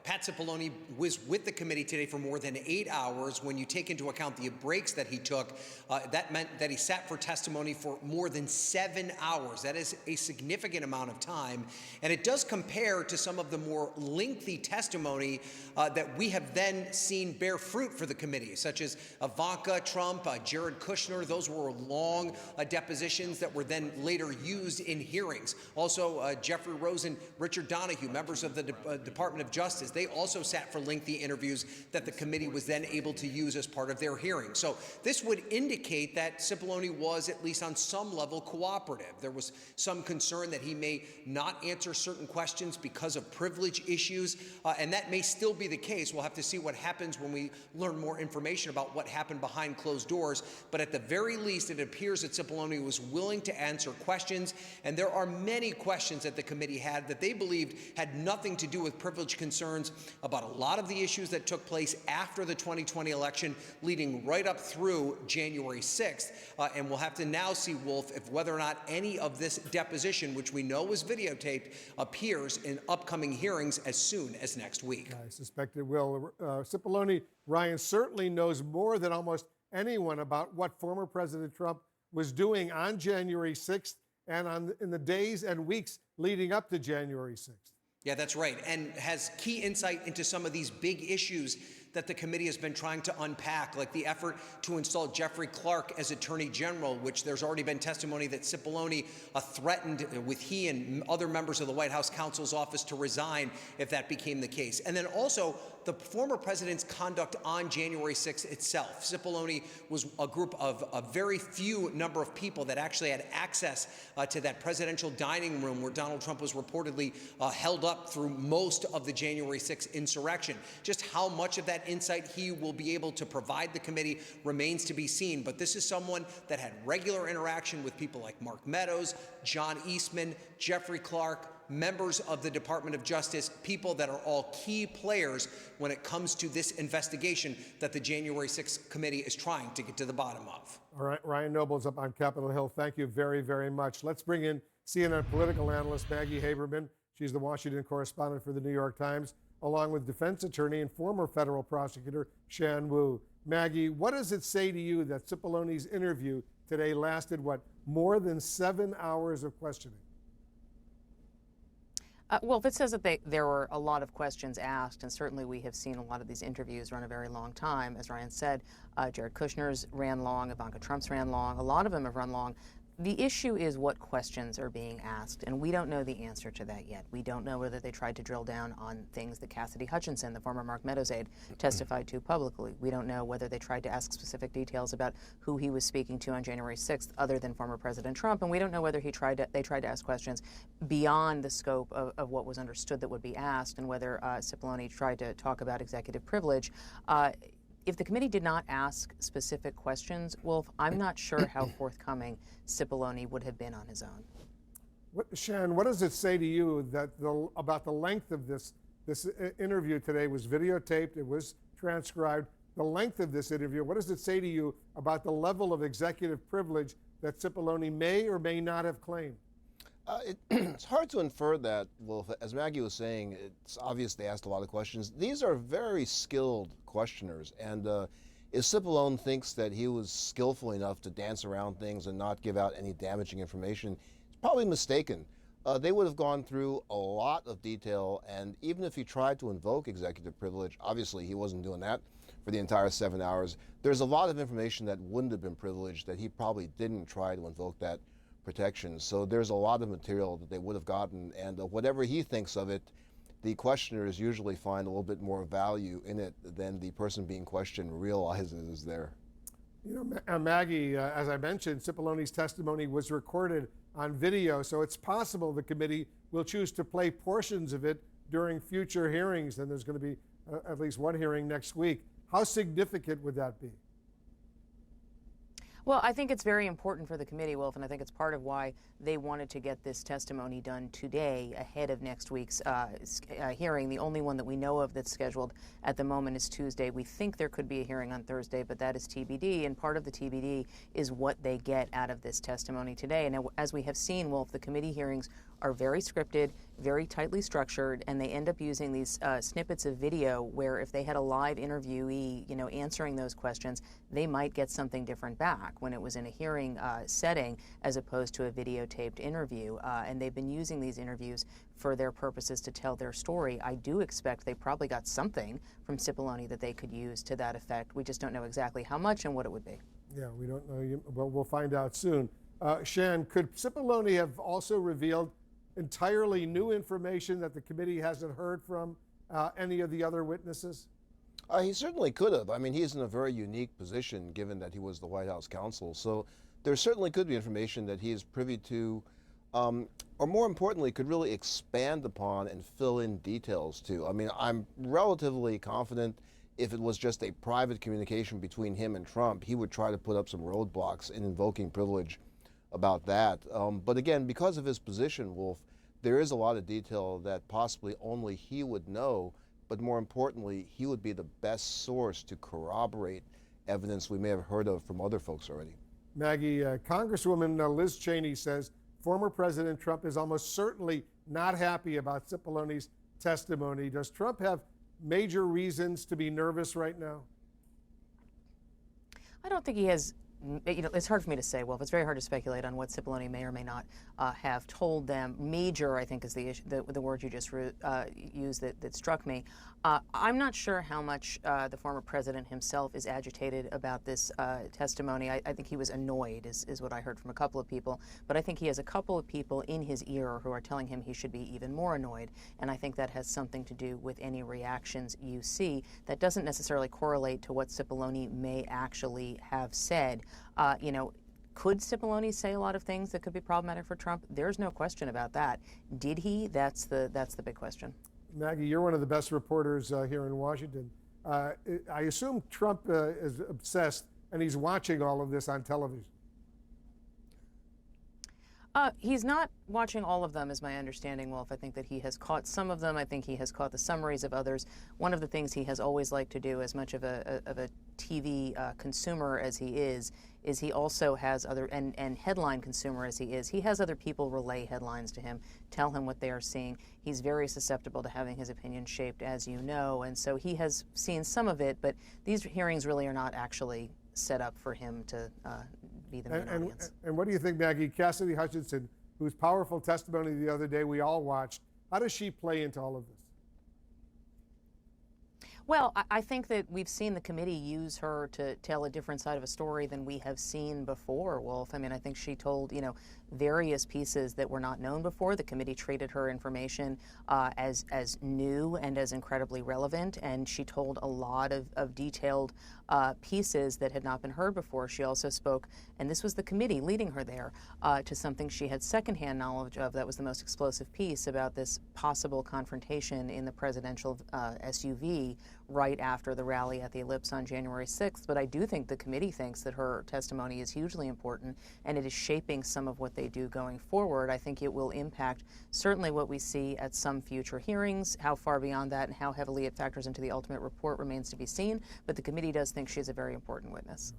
Pat Cipollone was with the committee today for more than 8 hours. When you take into account the breaks that he took, that meant that he sat for testimony for more than 7 hours. That is a significant amount of time, and it does compare to some of the more lengthy testimony that we have then seen bear fruit for the committee, such as Ivanka Trump, Jared Kushner. Those were long depositions that were then later used in hearings. Also, Jeffrey Rosen, Richard Donahue, members of the Department of Justice, they also sat for lengthy interviews that the committee was then able to use as part of their hearing. So this would indicate that Cipollone was, at least on some level, cooperative. There was some concern that he may not answer certain questions because of privilege issues, and that may still be the case. We'll have to see what happens when we learn more information about what happened behind closed doors. But at the very least, it appears that Cipollone was willing to answer questions, and there are many questions that the committee had that they believed had nothing to do with privilege concerns about a lot of the issues that took place after the 2020 election, leading right up through January 6th. And we'll have to now see, Wolf, if whether or not any of this deposition, which we know was videotaped, appears in upcoming hearings as soon as next week. I suspect it will. Cipollone, Ryan, certainly knows more than almost anyone about what former President Trump was doing on January 6th and in the days and weeks leading up to January 6th. Yeah, that's right, and has key insight into some of these big issues that the committee has been trying to unpack, like the effort to install Jeffrey Clark as Attorney General, which there's already been testimony that Cipollone threatened with he and other members of the White House counsel's office to resign if that became the case. And then also the former president's conduct on January 6th itself. Cipollone was a group of a very few number of people that actually had access to that presidential dining room where Donald Trump was reportedly held up through most of the January 6th insurrection. Just how much of that insight he will be able to provide the committee remains to be seen. But this is someone that had regular interaction with people like Mark Meadows, John Eastman, Jeffrey Clark, members of the Department of Justice, people that are all key players when it comes to this investigation that the January 6th committee is trying to get to the bottom of. All right, Ryan Noble's up on Capitol Hill. Thank you very, very much. Let's bring in CNN political analyst Maggie Haberman. She's the Washington correspondent for the New York Times, along with defense attorney and former federal prosecutor Shan Wu. Maggie, what does it say to you that Cipollone's interview today lasted, more than 7 hours of questioning? Well, it says that there were a lot of questions asked, and certainly we have seen a lot of these interviews run a very long time. As Ryan said, Jared Kushner's ran long, Ivanka Trump's ran long, a lot of them have run long. The issue is what questions are being asked, and we don't know the answer to that yet. We don't know whether they tried to drill down on things that Cassidy Hutchinson, the former Mark Meadows aide, testified to publicly. We don't know whether they tried to ask specific details about who he was speaking to on January 6th other than former President Trump, and we don't know whether they tried to ask questions beyond the scope of what was understood that would be asked, and whether Cipollone tried to talk about executive privilege. If the committee did not ask specific questions, Wolf, I'm not sure how forthcoming Cipollone would have been on his own. Shan, what does it say to you that about the length of this interview today? Was videotaped, it was transcribed. The length of this interview, what does it say to you about the level of executive privilege that Cipollone may or may not have claimed? It's hard to infer that, Wolf. As Maggie was saying, it's obvious they asked a lot of questions. These are very skilled questioners, and if Cipollone thinks that he was skillful enough to dance around things and not give out any damaging information, he's probably mistaken. They would have gone through a lot of detail, and even if he tried to invoke executive privilege, obviously he wasn't doing that for the entire 7 hours. There's a lot of information that wouldn't have been privileged that he probably didn't try to invoke that protection. So there's a lot of material that they would have gotten, and whatever he thinks of it, the questioners usually find a little bit more value in it than the person being questioned realizes is there. You know, Maggie, as I mentioned, Cipollone's testimony was recorded on video, so it's possible the committee will choose to play portions of it during future hearings, and there's going to be at least one hearing next week. How significant would that be? Well, I think it's very important for the committee, Wolf, and I think it's part of why they wanted to get this testimony done today ahead of next week's hearing. The only one that we know of that's scheduled at the moment is Tuesday. We think there could be a hearing on Thursday, but that is TBD, and part of the TBD is what they get out of this testimony today. And as we have seen, Wolf, the committee hearings are very scripted, very tightly structured, and they end up using these snippets of video where if they had a live interviewee, answering those questions, they might get something different back when it was in a hearing setting as opposed to a videotaped interview. And they've been using these interviews for their purposes to tell their story. I do expect they probably got something from Cipollone that they could use to that effect. We just don't know exactly how much and what it would be. Yeah, we don't know. Well, we'll find out soon. Shan, could Cipollone have also revealed entirely new information that the committee hasn't heard from any of the other witnesses? He certainly could have. I mean, he's in a very unique position given that he was the White House counsel. So there certainly could be information that he is privy to, or more importantly, could really expand upon and fill in details to. I mean, I'm relatively confident if it was just a private communication between him and Trump, he would try to put up some roadblocks in invoking privilege about that. But again, because of his position, Wolf, there is a lot of detail that possibly only he would know, but more importantly, he would be the best source to corroborate evidence we may have heard of from other folks already. Maggie, Congresswoman Liz Cheney says former President Trump is almost certainly not happy about Cipollone's testimony. Does Trump have major reasons to be nervous right now? I don't think he has. It's hard for me to say, Wolf. It's very hard to speculate on what Cipollone may or may not have told them. Major, I think, is the word you just used that struck me. I'm not sure how much the former president himself is agitated about this testimony. I think he was annoyed, is what I heard from a couple of people. But I think he has a couple of people in his ear who are telling him he should be even more annoyed. And I think that has something to do with any reactions you see. That doesn't necessarily correlate to what Cipollone may actually have said. Could Cipollone say a lot of things that could be problematic for Trump? There's no question about that. Did he? That's the big question. Maggie, you're one of the best reporters here in Washington. I assume Trump is obsessed and he's watching all of this on television. He's not watching all of them, is my understanding, Wolf. I think that he has caught some of them. I think he has caught the summaries of others. One of the things he has always liked to do, as much of a TV consumer as he is he also has other, and headline consumer as he is, he has other people relay headlines to him, tell him what they are seeing. He's very susceptible to having his opinion shaped, as you know, and so he has seen some of it, but these hearings really are not actually set up for him to be the main audience. And what do you think, Maggie? Cassidy Hutchinson, whose powerful testimony the other day we all watched, how does she play into all of this? Well, I think that we've seen the committee use her to tell a different side of a story than we have seen before, Wolf. I mean, I think she told, various pieces that were not known before. The committee treated her information as new and as incredibly relevant, and she told a lot of detailed pieces that had not been heard before. She also spoke, and this was the committee leading her there, to something she had secondhand knowledge of. That was the most explosive piece about this possible confrontation in the presidential SUV right after the rally at the Ellipse on January 6th. But I do think the committee thinks that her testimony is hugely important, and it is shaping some of what they do going forward. I think it will impact certainly what we see at some future hearings. How far beyond that and how heavily it factors into the ultimate report remains to be seen, but the committee does think she's a very important witness.